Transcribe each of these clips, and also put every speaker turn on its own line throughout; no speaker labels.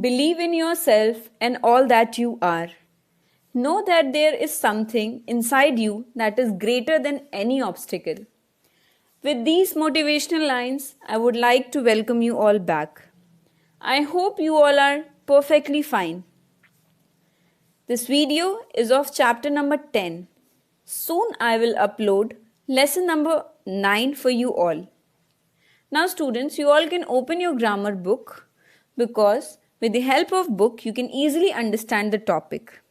Believe in yourself and all that you are. Know that there is something inside you that is greater than any obstacle. With these motivational lines, I would like to welcome you all back. I hope you all are perfectly fine. This video is of chapter number 10. Soon I will upload lesson number 9 for you all. Now students, you all can open your grammar book because with the help of book you can easily understand the topic.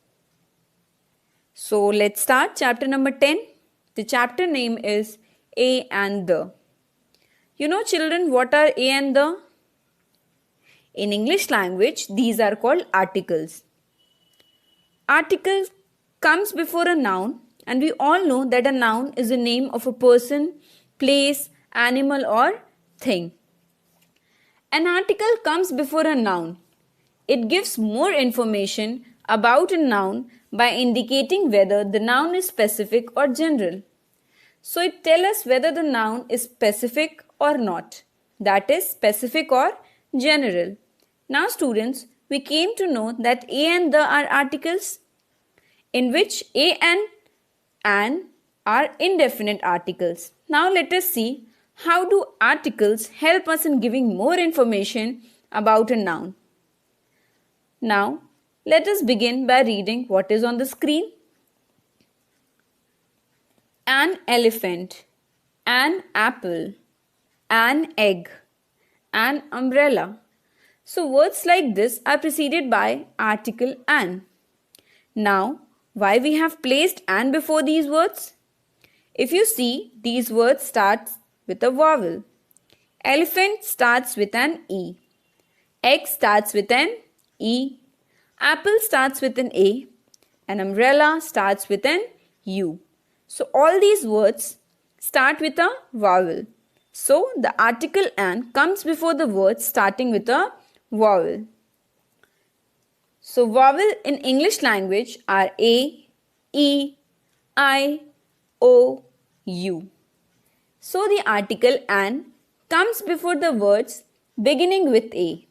So let's start chapter number 10. The chapter name is A and the. You know children, what are A and the? In English language, these are called articles. Article comes before a noun, and we all know that a noun is a name of a person, place, animal or thing. An article comes before a noun. It gives more information about a noun by indicating whether the noun is specific or general. So it tells us whether the noun is specific or not. That is specific or general. Now students, we came to know that A and the are articles in which A and an are indefinite articles. Now let us see how do articles help us in giving more information about a noun. Now let us begin by reading what is on the screen. An elephant, an apple, an egg, an umbrella. So words like this are preceded by article an. Now, why we have placed an before these words? If you see, these words start with a vowel. Elephant starts with an E. Egg starts with an E. Apple starts with an A. And umbrella starts with an U. So all these words start with a vowel. So the article an comes before the words starting with a vowel. So vowel in English language are A, E, I, O, U. So the article an comes before the words beginning with A.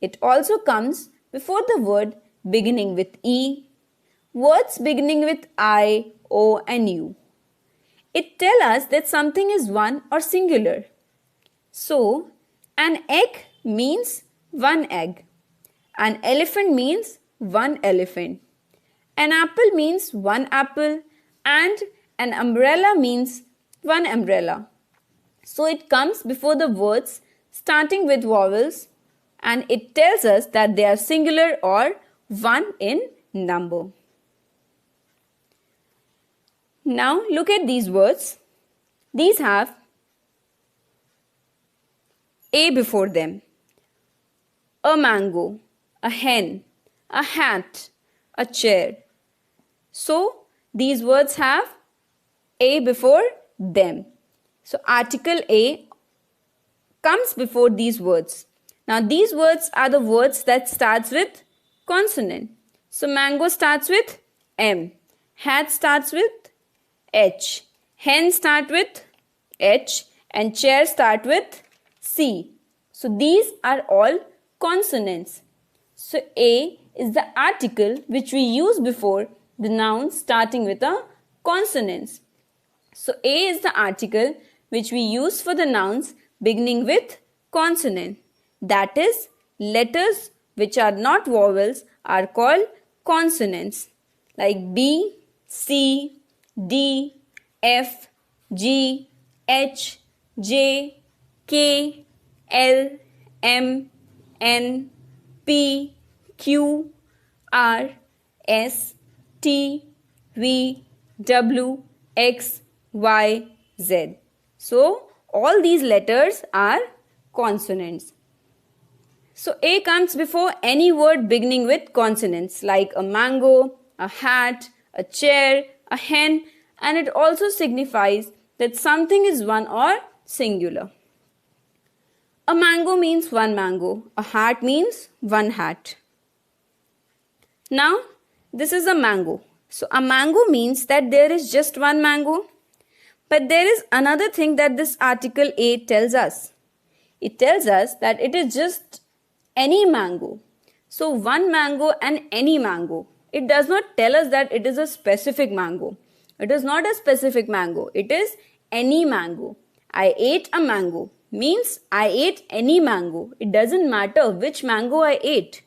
It also comes before the word beginning with E, words beginning with I, O and U. It tells us that something is one or singular. So, an egg means one egg. An elephant means one elephant. An apple means one apple. And an umbrella means one umbrella. So, it comes before the words starting with vowels and it tells us that they are singular or one in number. Now look at these words. These have A before them. A mango, a hen, a hat, a chair. So these words have A before them. So article A comes before these words. Now these words are the words that starts with consonant. So mango starts with M. Hat starts with H. Hen start with H and chair start with C. So these are all consonants. So A is the article which we use before the noun starting with a consonants. So A is the article which we use for the nouns beginning with consonant. That is, letters which are not vowels are called consonants like B, C, D, F, G, H, J, K, L, M, N, P, Q, R, S, T, V, W, X, Y, Z. So, all these letters are consonants. So, A comes before any word beginning with consonants like a mango, a hat, a chair, a hen, and it also signifies that something is one or singular. A mango means one mango. A hat means one hat. Now, this is a mango. So, a mango means that there is just one mango. But there is another thing that this article A tells us. It tells us that it is just any mango. So one mango and any mango. It does not tell us that it is a specific mango. It is not a specific mango. It is any mango. I ate a mango means I ate any mango. It doesn't matter which mango I ate.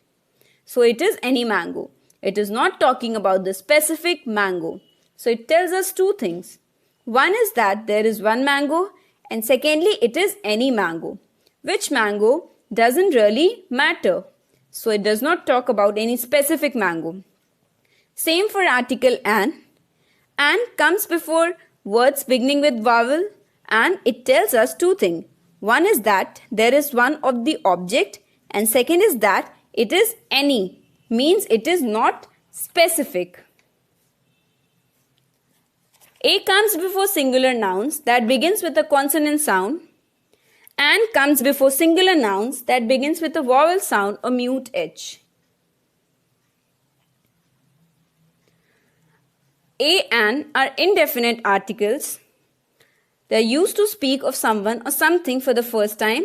So it is any mango. It is not talking about the specific mango. So it tells us two things. One is that there is one mango, and secondly it is any mango. Which mango doesn't really matter. So it does not talk about any specific mango. Same for article an. An comes before words beginning with vowel, and it tells us two things. One is that there is one of the object, and second is that it is any, means it is not specific. A comes before singular nouns that begins with a consonant sound, and comes before singular nouns that begins with a vowel sound or mute H. A and are indefinite articles. They are used to speak of someone or something for the first time.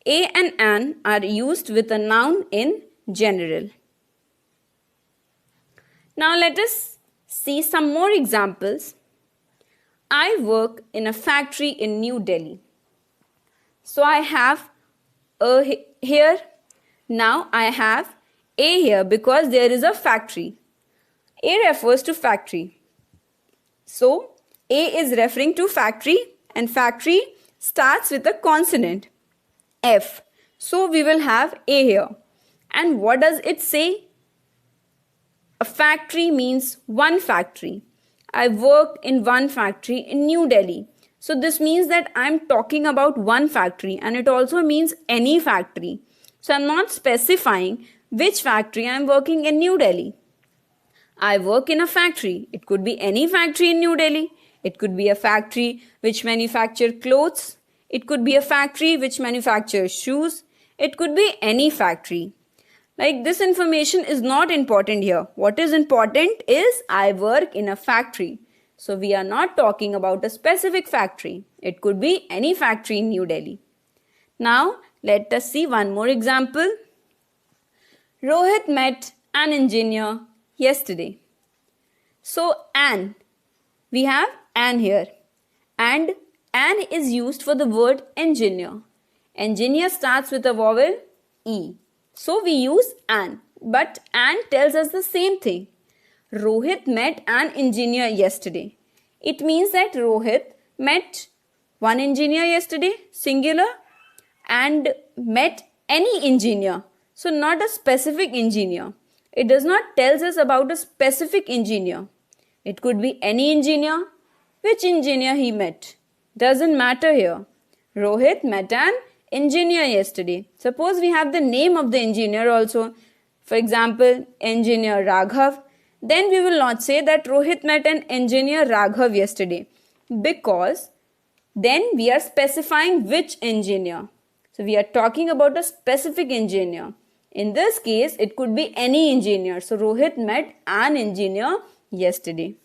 A and an are used with a noun in general. Now let us see some more examples. I work in a factory in New Delhi. So I have a here. Now I have a here because there is a factory. A refers to factory. So A is referring to factory, and factory starts with a consonant F. So we will have A here. And what does it say? A factory means one factory. I work in one factory in New Delhi. So this means that I'm talking about one factory, and it also means any factory. So I'm not specifying which factory I'm working in New Delhi. I work in a factory. It could be any factory in New Delhi. It could be a factory which manufactures clothes. It could be a factory which manufactures shoes. It could be any factory. Like, this information is not important here. What is important is I work in a factory. So we are not talking about a specific factory. It could be any factory in New Delhi. Now let us see one more example. Rohit met an engineer yesterday. So an, we have an here, and an is used for the word engineer. Engineer starts with a vowel E. So we use an, but an tells us the same thing. Rohit met an engineer yesterday. It means that Rohit met one engineer yesterday, singular, and met any engineer. So not a specific engineer. It does not tell us about a specific engineer. It could be any engineer. Which engineer he met? Doesn't matter here. Rohit met an engineer yesterday. Suppose we have the name of the engineer also. For example, engineer Raghav. Then we will not say that Rohit met an engineer Raghav yesterday, because then we are specifying which engineer. So we are talking about a specific engineer. In this case, it could be any engineer. So Rohit met an engineer yesterday.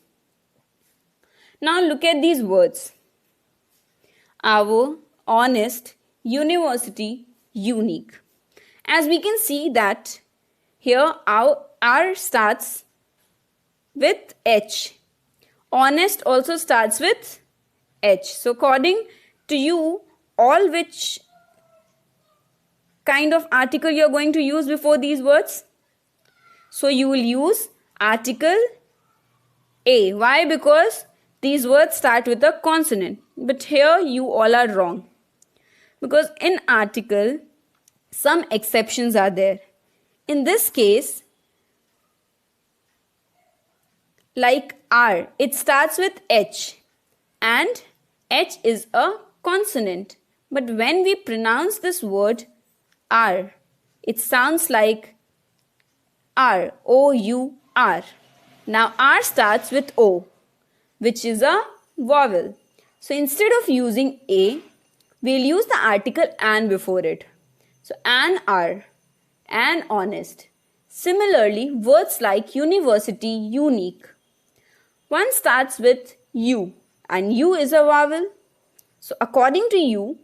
Now look at these words. Our, honest, university, unique. As we can see that here our starts with H. Honest also starts with H. So according to you, all which kind of article you are going to use before these words? So you will use article A. Why? Because these words start with a consonant. But here you all are wrong. Because in article, some exceptions are there. In this case, like R, it starts with H, and H is a consonant. But when we pronounce this word R, it sounds like R, O-U-R. Now R starts with O, which is a vowel. So instead of using A, we'll use the article an before it. So an R, an honest. Similarly, words like university, unique. One starts with U, and U is a vowel. So according to you,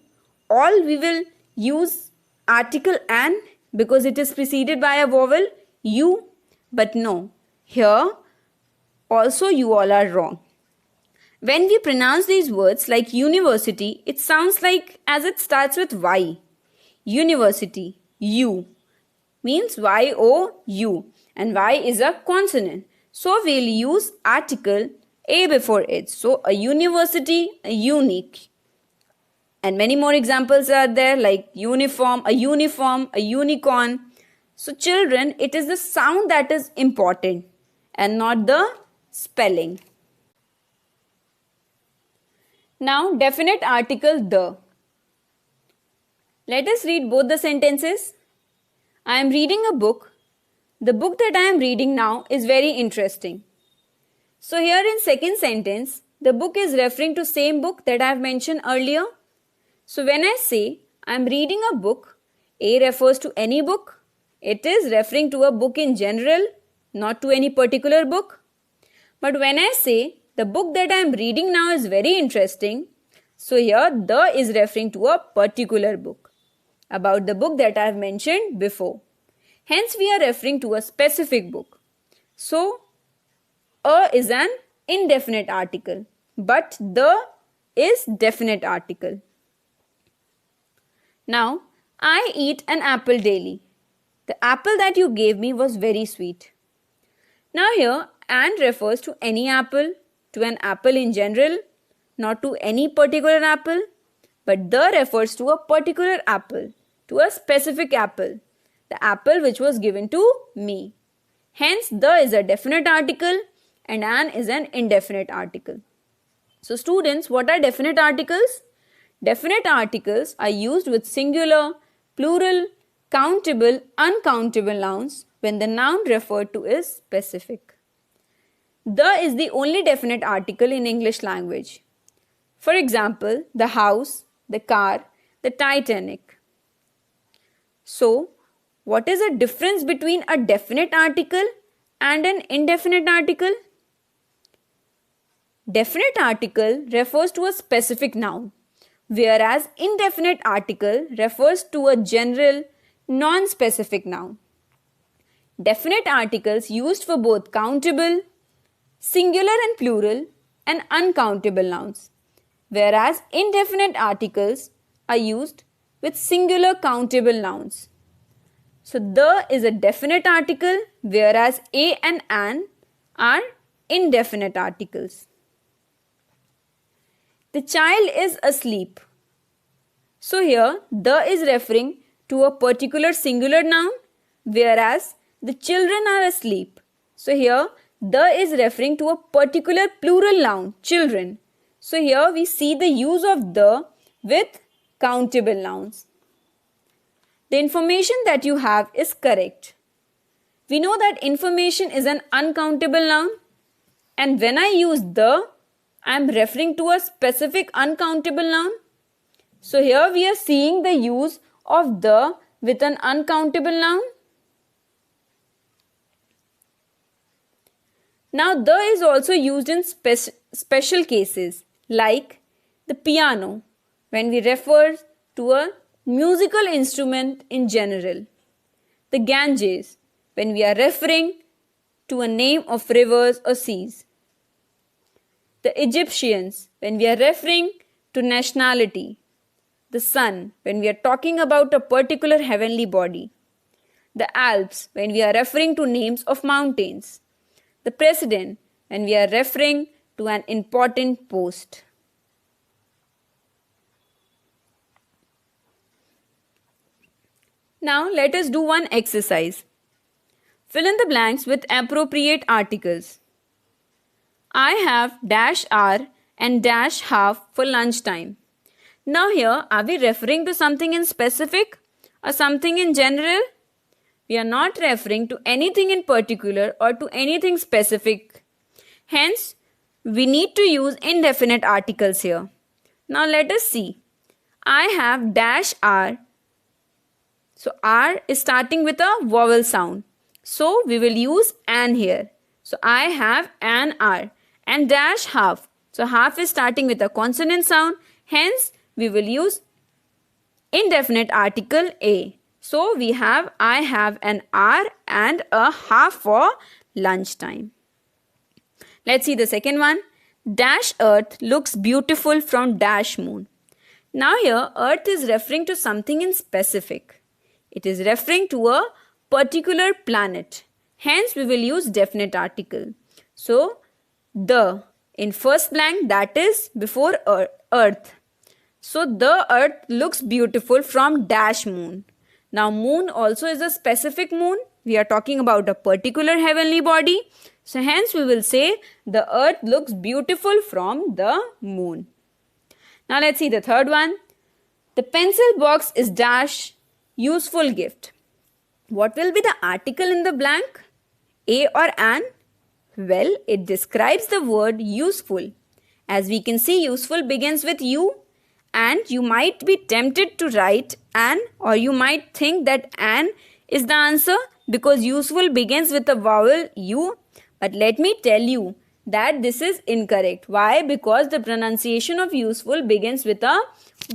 all we will use article an because it is preceded by a vowel U. But no, here also you all are wrong. When we pronounce these words like university, it sounds like as it starts with Y. University, U means Y-O-U, and Y is a consonant. So we'll use article A before it. So a university, a unique. And many more examples are there like uniform, a unicorn. So children, it is the sound that is important and not the spelling. Now definite article the. Let us read both the sentences. I am reading a book. The book that I am reading now is very interesting. So here in second sentence, the book is referring to same book that I have mentioned earlier. So when I say I am reading a book, A refers to any book. It is referring to a book in general, not to any particular book. But when I say the book that I am reading now is very interesting, so here the is referring to a particular book, about the book that I have mentioned before. Hence we are referring to a specific book. So a is an indefinite article, but the is definite article. Now, I eat an apple daily. The apple that you gave me was very sweet. Now here, an refers to any apple, to an apple in general, not to any particular apple, but the refers to a particular apple, to a specific apple, the apple which was given to me. Hence, the is a definite article and an is an indefinite article. So students, what are definite articles? Definite articles are used with singular, plural, countable, uncountable nouns when the noun referred to is specific. The is the only definite article in English language. For example, the house, the car, the Titanic. So, what is the difference between a definite article and an indefinite article? Definite article refers to a specific noun, whereas indefinite article refers to a general, non-specific noun. Definite articles used for both countable, singular and plural, and uncountable nouns, whereas indefinite articles are used with singular countable nouns. So, the is a definite article, whereas a and an are indefinite articles. The child is asleep. So here, the is referring to a particular singular noun, whereas the children are asleep. So here, the is referring to a particular plural noun, children. So here we see the use of the with countable nouns. The information that you have is correct. We know that information is an uncountable noun, and when I use the, I am referring to a specific uncountable noun. So here we are seeing the use of the with an uncountable noun. Now the is also used in special cases like the piano when we refer to a musical instrument in general. The Ganges when we are referring to a name of rivers or seas. The Egyptians when we are referring to nationality. The sun when we are talking about a particular heavenly body. The Alps when we are referring to names of mountains. The president when we are referring to an important post. Now let us do one exercise. Fill in the blanks with appropriate articles. I have dash hour and dash half for lunchtime. Now here, are we referring to something in specific or something in general? We are not referring to anything in particular or to anything specific. Hence, we need to use indefinite articles here. Now let us see. I have dash hour. So R is starting with a vowel sound. So we will use an here. So I have an hour. And dash half. So half is starting with a consonant sound. Hence, we will use indefinite article A. So we have I have an hour and a half for lunchtime. Let's see the second one. Dash earth looks beautiful from dash moon. Now here earth is referring to something in specific. It is referring to a particular planet. Hence we will use definite article. So the in first blank, that is before earth. So the earth looks beautiful from dash moon. Now moon also is a specific moon. We are talking about a particular heavenly body. So hence we will say the earth looks beautiful from the moon. Now let's see the third one. The pencil box is dash useful gift. What will be the article in the blank? A or an? Well, it describes the word useful. As we can see, useful begins with U, and you might be tempted to write an, or you might think that an is the answer because useful begins with a vowel U. But let me tell you that this is incorrect. Why? Because the pronunciation of useful begins with a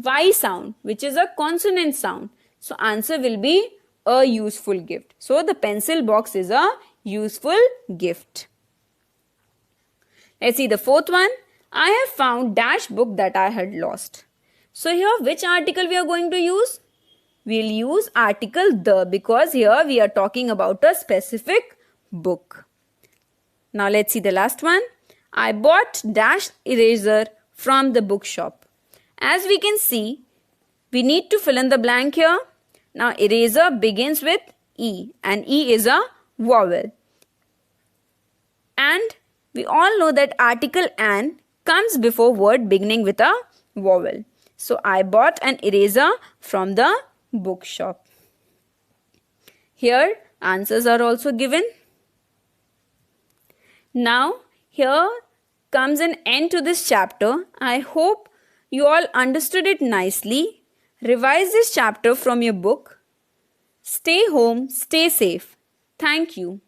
Y sound, which is a consonant sound. So answer will be a useful gift. So the pencil box is a useful gift. Let's see the fourth one. I have found dash book that I had lost. So here which article we are going to use? We'll use article the, because here we are talking about a specific book. Now let's see the last one. I bought dash eraser from the bookshop. As we can see, we need to fill in the blank here. Now eraser begins with E, and E is a vowel. And we all know that article an comes before word beginning with a vowel. So I bought an eraser from the bookshop. Here answers are also given. Now here comes an end to this chapter. I hope you all understood it nicely. Revise this chapter from your book. Stay home, stay safe. Thank you.